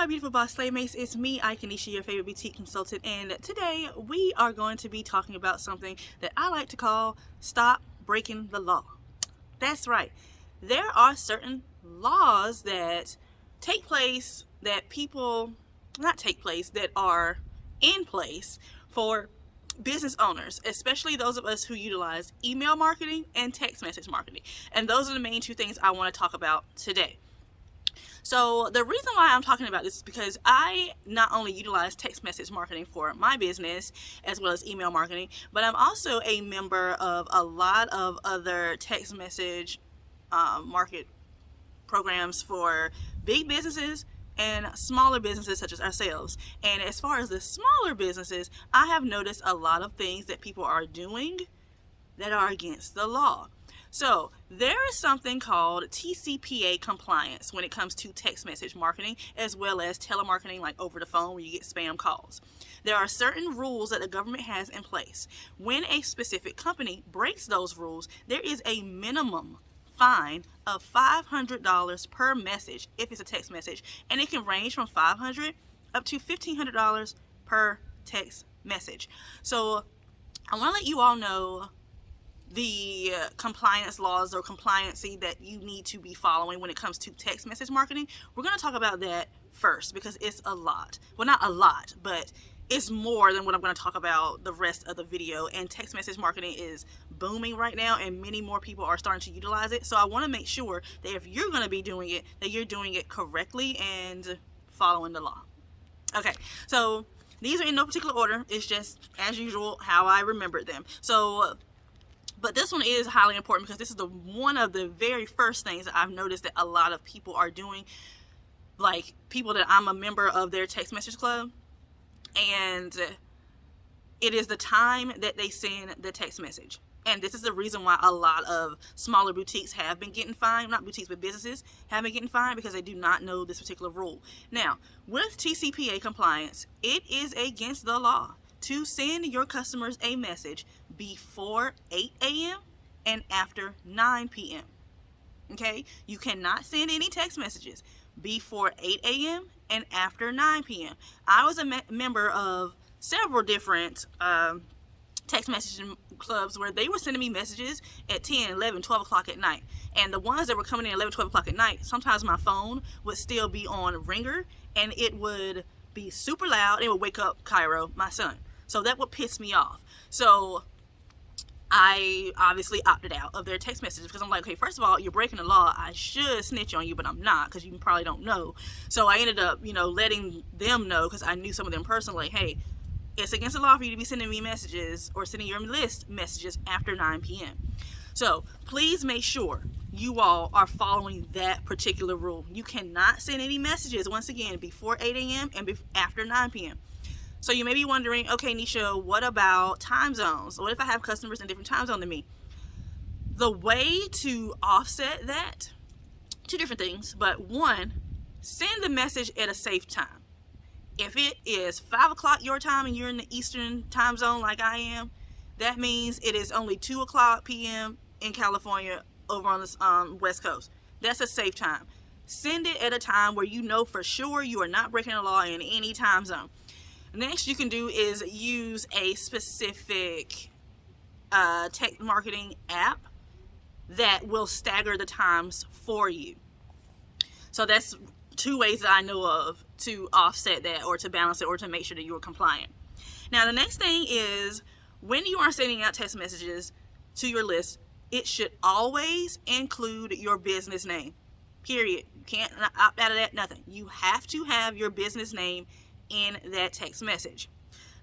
my beautiful boss Slaymates, it's me, Ikenisha, your favorite boutique consultant, and today we are going to be talking about something that I like to call stop breaking the law. That's right. There are certain laws that take place that are in place for business owners, especially those of us who utilize email marketing and text message marketing. And those are the main two things I want to talk about today. So the reason why I'm talking about this is because I not only utilize text message marketing for my business as well as email marketing, but I'm also a member of a lot of other text message market programs for big businesses and smaller businesses such as ourselves. And as far as the smaller businesses, I have noticed a lot of things that people are doing that are against the law. So there is something called TCPA compliance when it comes to text message marketing, as well as telemarketing, like over the phone where you get spam calls. There are certain rules that the government has in place. When a specific company breaks those rules, there is a minimum fine of $500 per message if it's a text message, and it can range from $500 up to $1,500 per text message. So I want to let you all know the compliance laws or compliancy that you need to be following when it comes to text message marketing. We're going to talk about that first because it's a lot. Well, not a lot, but it's more than what I'm going to talk about the rest of the video. And text message marketing is booming right now, and many more people are starting to utilize it. So I want to make sure that if you're going to be doing it, that you're doing it correctly and following the law. Okay, so these are in no particular order. It's just, as usual, how I remembered them. But this one is highly important because this is one of the very first things that I've noticed that a lot of people are doing, like people that I'm a member of their text message club, and it is the time that they send the text message. And this is the reason why a lot of smaller boutiques have been getting fined, not boutiques but businesses have been getting fined, because they do not know this particular rule. Now, with TCPA compliance, it is against the law to send your customers a message before 8 a.m. and after 9 p.m. Okay? You cannot send any text messages before 8 a.m. and after 9 p.m. I was a member of several different text messaging clubs where they were sending me messages at 10, 11, 12 o'clock at night. And the ones that were coming in at 11, 12 o'clock at night, sometimes my phone would still be on ringer and it would be super loud. It would wake up Cairo, my son. So that would piss me off. So I obviously opted out of their text messages because I'm like, okay, first of all, you're breaking the law. I should snitch on you, but I'm not because you probably don't know. So I ended up, letting them know because I knew some of them personally. Hey, it's against the law for you to be sending me messages or sending your list messages after 9 p.m. So please make sure you all are following that particular rule. You cannot send any messages, once again, before 8 a.m. and after 9 p.m. So you may be wondering, okay, Nisha, what about time zones? What if I have customers in different time zones than me? The way to offset that, two different things, but one, send the message at a safe time. If it is 5 o'clock your time and you're in the Eastern time zone like I am, that means it is only 2 o'clock p.m. in California over on the West Coast. That's a safe time. Send it at a time where you know for sure you are not breaking the law in any time zone. Next you can do is use a specific text marketing app that will stagger the times for you. So that's two ways that I know of to offset that or to balance it or to make sure that you are compliant. Now the next thing is when you are sending out text messages to your list, it should always include your business name. Period. You can't opt out of that, nothing. You have to have your business name in that text message.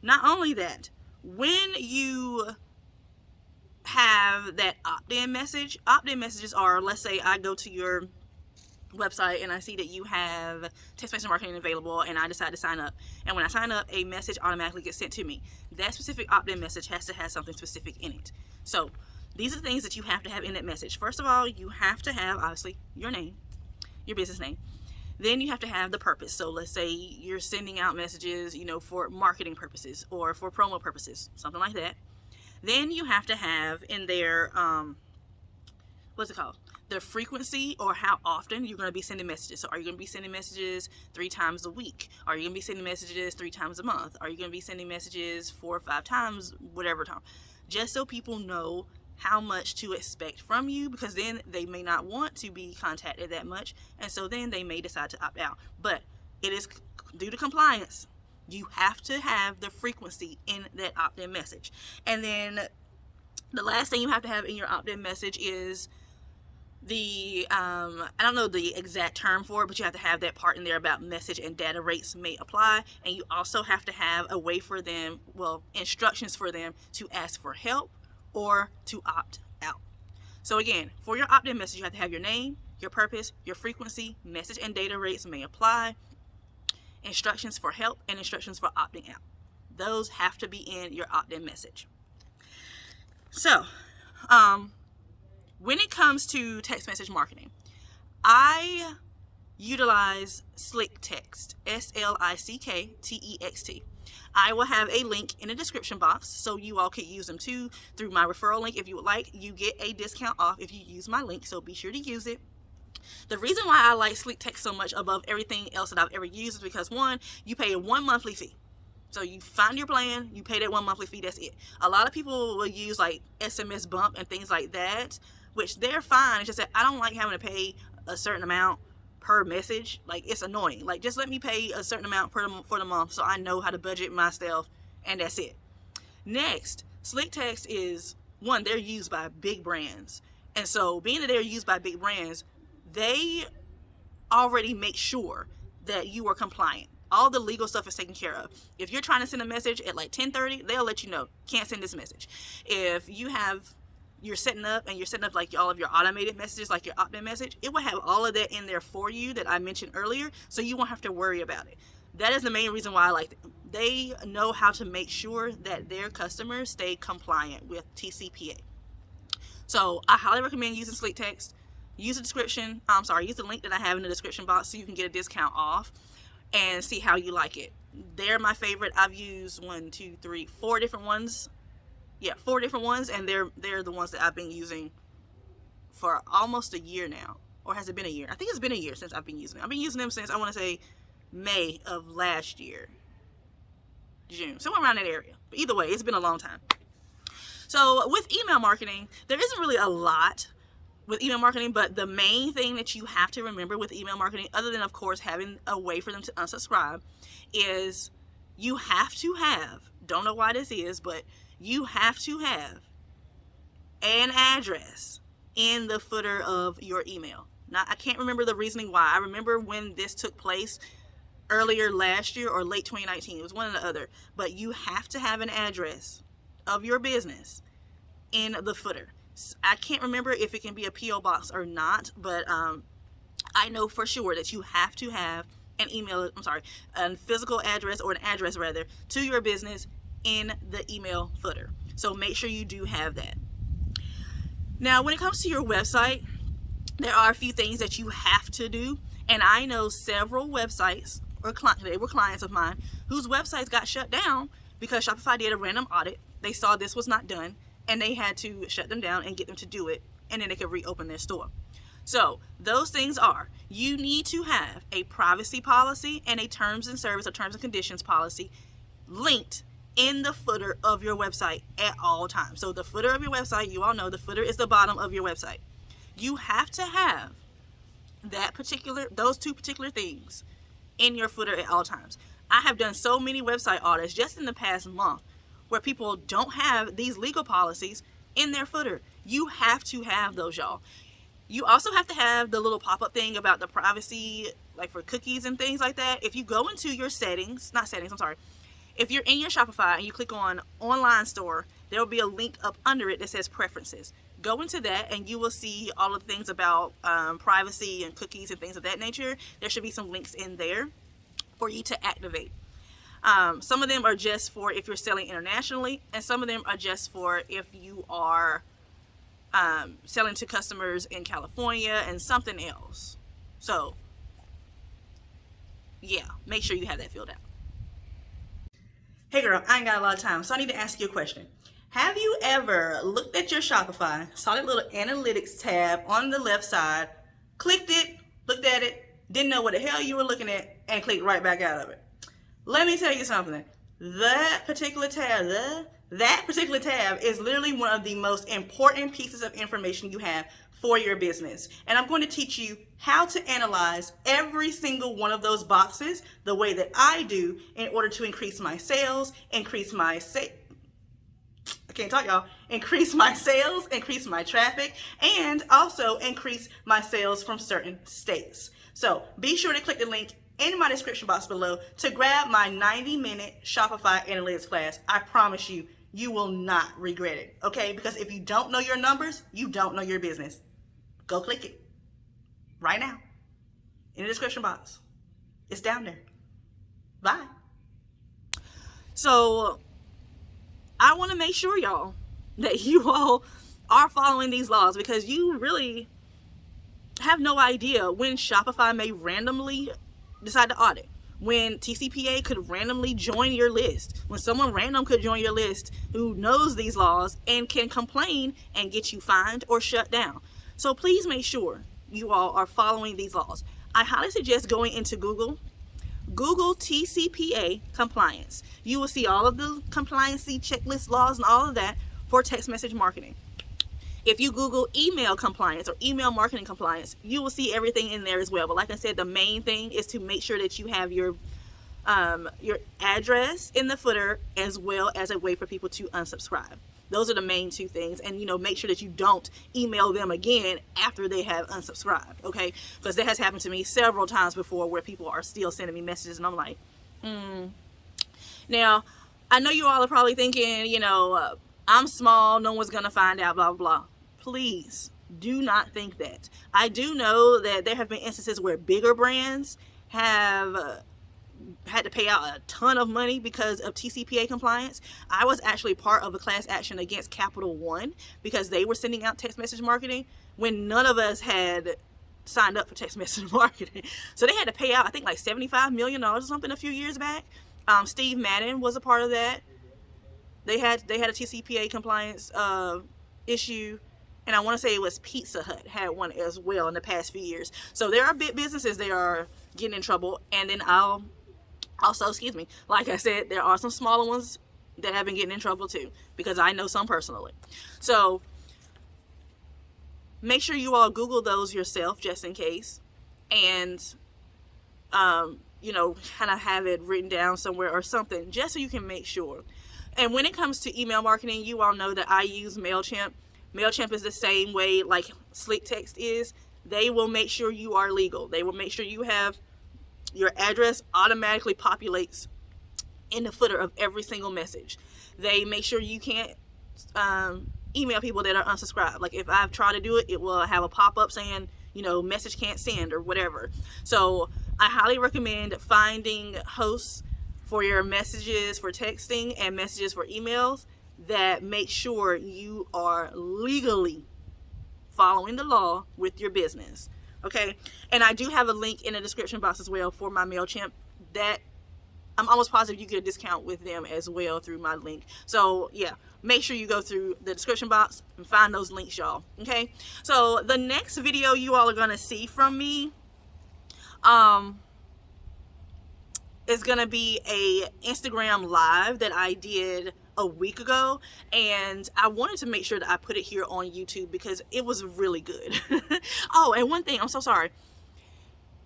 Not only that, when you have that opt-in messages are, let's say I go to your website and I see that you have text message marketing available and I decide to sign up, and when I sign up, a message automatically gets sent to me. That specific opt-in message has to have something specific in it. So these are things that you have to have in that message. First of all, you have to have, obviously, your name, your business name. Then you have to have the purpose. So let's say you're sending out messages, for marketing purposes or for promo purposes, something like that. Then you have to have in there, the frequency or how often you're going to be sending messages. So are you going to be sending messages 3 times a week? Are you going to be sending messages 3 times a month? Are you going to be sending messages 4 or 5 times, whatever time? Just so people know how much to expect from you, because then they may not want to be contacted that much, and so then they may decide to opt out. But it is due to compliance. You have to have the frequency in that opt-in message. And then the last thing you have to have in your opt-in message is the I don't know the exact term for it, but you have to have that part in there about message and data rates may apply. And you also have to have a way for them, instructions for them to ask for help or to opt out. So again, for your opt-in message, you have to have your name, your purpose, your frequency, message and data rates may apply, instructions for help, and instructions for opting out. Those have to be in your opt-in message. So, when it comes to text message marketing, I utilize SlickText, SlickText. I will have a link in the description box, so you all could use them too through my referral link. If you would like, you get a discount off if you use my link, so be sure to use it. The reason why I like SlickText so much above everything else that I've ever used is because, one, you pay a 1 monthly fee. So you find your plan, you pay that 1 monthly fee, that's it. A lot of people will use like SMS bump and things like that, which they're fine. It's just that I don't like having to pay a certain amount per message. Like, it's annoying. Like, just let me pay a certain amount for the month so I know how to budget myself, and that's it. Next, SlickText is, one, they're used by big brands. And so being that they're used by big brands, they already make sure that you are compliant. All the legal stuff is taken care of. If you're trying to send a message at like 10:30, they'll let you know, can't send this message. If you're setting up like all of your automated messages, like your opt-in message, it will have all of that in there for you that I mentioned earlier, so you won't have to worry about it. That is the main reason why I like them. They know how to make sure that their customers stay compliant with TCPA. So I highly recommend using SlickText. Use the link that I have in the description box so you can get a discount off and see how you like it. They're my favorite. I've used 4 different ones. Yeah, 4 different ones, and they're the ones that I've been using for almost a year now. Or has it been a year? I think it's been a year since I've been using them. I've been using them since, I want to say, May of last year. June. Somewhere around that area. But either way, it's been a long time. So with email marketing, there isn't really a lot with email marketing, but the main thing that you have to remember with email marketing, other than, of course, having a way for them to unsubscribe, is you have to have, don't know why this is, but you have to have an address in the footer of your email. Now, I can't remember the reasoning why. I remember when this took place earlier last year or late 2019. It was one or the other. But you have to have an address of your business in the footer. I can't remember if it can be a P.O. box or not, but I know for sure that you have to have a physical address, or an address rather, to your business in the email footer. So make sure you do have that. Now, when it comes to your website, there are a few things that you have to do, and I know several websites they were clients of mine whose websites got shut down because Shopify did a random audit. They saw this was not done, and they had to shut them down and get them to do it, and then they could reopen their store. So those things are, you need to have a privacy policy and a terms and service or terms and conditions policy linked in the footer of your website at all times. So the footer of your website, you all know the footer is the bottom of your website. You have to have those two particular things in your footer at all times. I have done so many website audits just in the past month where people don't have these legal policies in their footer. You have to have those, y'all. You also have to have the little pop-up thing about the privacy, like for cookies and things like that. If you go into your if you're in your Shopify and you click on online store, there will be a link up under it that says preferences. Go into that and you will see all of the things about privacy and cookies and things of that nature. There should be some links in there for you to activate. Some of them are just for if you're selling internationally, and some of them are just for if you are selling to customers in California and something else. So, yeah, make sure you have that filled out. Hey girl, I ain't got a lot of time, so I need to ask you a question. Have you ever looked at your Shopify, saw that little analytics tab on the left side, clicked it, looked at it, didn't know what the hell you were looking at, and clicked right back out of it? Let me tell you something. That particular tab is literally one of the most important pieces of information you have for your business. And I'm going to teach you how to analyze every single one of those boxes the way that I do in order to increase my sales, increase my sales, increase my traffic, and also increase my sales from certain states. So be sure to click the link in my description box below to grab my 90-minute Shopify analytics class. I promise you, you will not regret it, okay? Because if you don't know your numbers, you don't know your business. Go click it right now in the description box. It's down there. Bye. So I want to make sure, y'all, that you all are following these laws, because you really have no idea when Shopify may randomly decide to audit, when TCPA could randomly join your list, when someone random could join your list who knows these laws and can complain and get you fined or shut down. So please make sure you all are following these laws. I highly suggest going into Google TCPA compliance. You will see all of the compliancy checklist laws and all of that for text message marketing. If you Google email compliance or email marketing compliance, you will see everything in there as well. But like I said, the main thing is to make sure that you have your address in the footer, as well as a way for people to unsubscribe. Those are the main two things. And, make sure that you don't email them again after they have unsubscribed, okay? Because that has happened to me several times before, where people are still sending me messages and I'm like, Now, I know you all are probably thinking, I'm small, no one's going to find out, blah, blah, blah. Please do not think that. I do know that there have been instances where bigger brands have had to pay out a ton of money because of TCPA compliance. I was actually part of a class action against Capital One because they were sending out text message marketing when none of us had signed up for text message marketing. So they had to pay out, I think, like $75 million or something a few years back. Steve Madden was a part of that. They had a TCPA compliance issue, and I want to say it was Pizza Hut had one as well in the past few years. So there are big businesses that are getting in trouble, and then like I said, there are some smaller ones that have been getting in trouble too, because I know some personally. So make sure you all Google those yourself just in case, and kind of have it written down somewhere or something, just so you can make sure. And when it comes to email marketing, you all know that I use MailChimp. MailChimp is the same way like Slick Text is. They will make sure you are legal. They will make sure you have your address automatically populates in the footer of every single message. They make sure you can't email people that are unsubscribed. Like if I've tried to do it, it will have a pop-up saying, message can't send or whatever. So I highly recommend finding hosts for your messages for texting and messages for emails that make sure you are legally following the law with your business. Okay, and I do have a link in the description box as well for my MailChimp that I'm almost positive you get a discount with them as well through my link. So yeah, make sure you go through the description box and find those links, y'all. Okay, so the next video you all are going to see from me is going to be a Instagram live that I did a week ago, and I wanted to make sure that I put it here on YouTube because it was really good. Oh, and one thing, I'm so sorry.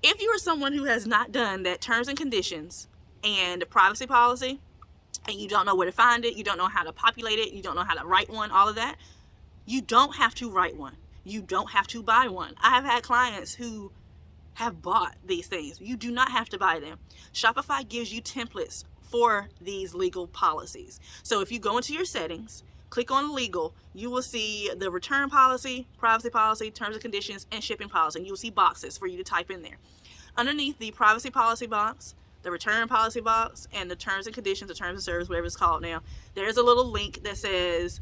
If you are someone who has not done that terms and conditions and privacy policy, and you don't know where to find it, you don't know how to populate it, you don't know how to write one, all of that, you don't have to write one. You don't have to buy one. I have had clients who have bought these things. You do not have to buy them. Shopify gives you templates for these legal policies. So if you go into your settings, click on legal, you will see the return policy, privacy policy, terms and conditions, and shipping policy. And you'll see boxes for you to type in there. Underneath the privacy policy box, the return policy box, and the terms and conditions, the terms of service, whatever it's called now, there's a little link that says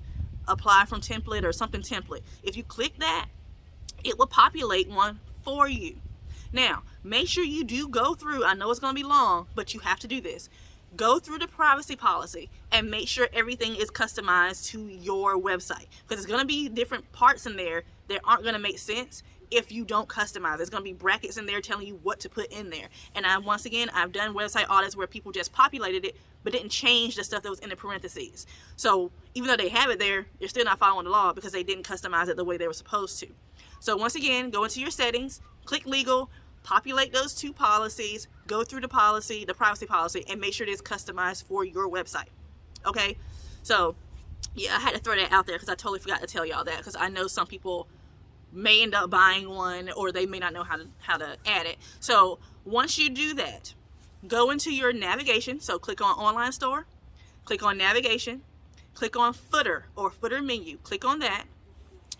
apply from template or something template. If you click that, it will populate one for you. Now, make sure you do go through, I know it's going to be long, but you have to do this. go through the privacy policy and make sure everything is customized to your website, because there's going to be different parts in there that aren't going to make sense if you don't customize. There's going to be brackets in there telling you what to put in there. And once again, I've done website audits where people just populated it but didn't change the stuff that was in the parentheses. So even though they have it there, they're still not following the law because they didn't customize it the way they were supposed to. So once again, go into your settings, click legal, populate those 2 policies, go through the policy, the privacy policy, and make sure it is customized for your website. Okay? So yeah, I had to throw that out there because I totally forgot to tell y'all that, because I know some people may end up buying one or they may not know how to add it. So once you do that, go into your navigation. So click on online store, click on navigation, click on footer or footer menu, click on that.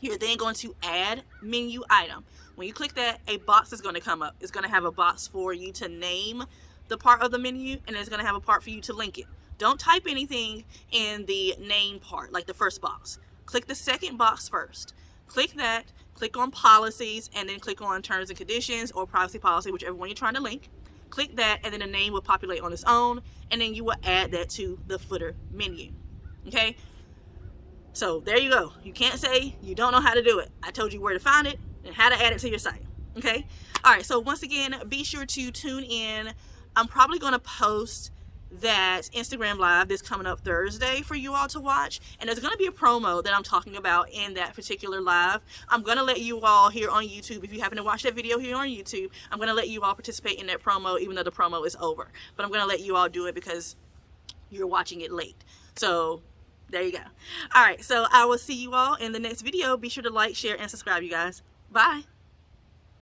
You're then going to add menu item. When you click that, a box is going to come up. It's going to have a box for you to name the part of the menu, and it's going to have a part for you to link it. Don't type anything in the name part, like the first box. Click the second box first. Click that, click on policies, and then click on terms and conditions or privacy policy, whichever one you're trying to link. Click that, and then the name will populate on its own, and then you will add that to the footer menu. Okay? So there you go. You can't say you don't know how to do it. I told you where to find it and how to add it to your site. Okay? All right, so once again, be sure to tune in. I'm probably going to post that Instagram live this coming up Thursday for you all to watch, and there's going to be a promo that I'm talking about in that particular live. I'm going to let you all here on YouTube, if you happen to watch that video here on YouTube, I'm going to let you all participate in that promo even though the promo is over, but I'm going to let you all do it because you're watching it late. So there you go. All right, so I will see you all in the next video. Be sure to like, share, and subscribe, you guys. Bye.